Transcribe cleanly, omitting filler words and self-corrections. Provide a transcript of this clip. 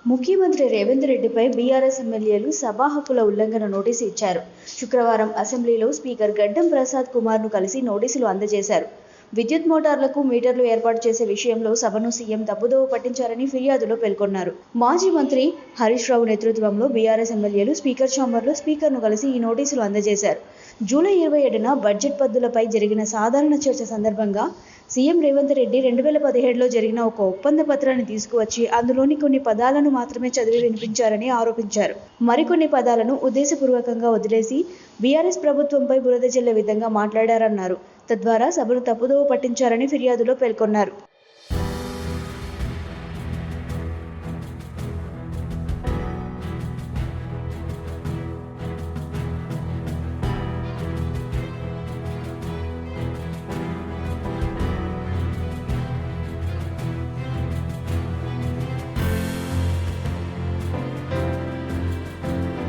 ముఖ్యమంత్రి రేవంత్ రెడ్డిపై బీఆర్ఎస్ ఎమ్మెల్యేలు సభా హక్కుల ఉల్లంఘన నోటీసు ఇచ్చారు. శుక్రవారం అసెంబ్లీలో స్పీకర్ గడ్డం ప్రసాద్ కుమార్ను కలిసి నోటీసులు అందజేశారు. విద్యుత్ మోటార్లకు మీటర్లు ఏర్పాటు చేసే విషయంలో సభను సీఎం తప్పుదోవ పట్టించారని ఫిర్యాదులో పేర్కొన్నారు. మాజీ మంత్రి హరీష్ రావు నేతృత్వంలో బీఆర్ఎస్ ఎమ్మెల్యేలు స్పీకర్ ఛాంబర్లో స్పీకర్ను కలిసి ఈ నోటీసులు అందజేశారు. జూలై 27న బడ్జెట్ పద్దులపై జరిగిన సాధారణ చర్చ సందర్భంగా సీఎం రేవంత్ రెడ్డి 2017లో జరిగిన ఒక ఒప్పంద పత్రాన్ని తీసుకువచ్చి అందులోని కొన్ని పదాలను మాత్రమే చదివి వినిపించారని ఆరోపించారు. మరికొన్ని పదాలను ఉద్దేశపూర్వకంగా వదిలేసి బీఆర్ఎస్ ప్రభుత్వంపై బురద జల్లే విధంగా మాట్లాడారన్నారు. తద్వారా సభను తప్పుదోవ పట్టించారని ఫిర్యాదులో పేర్కొన్నారు.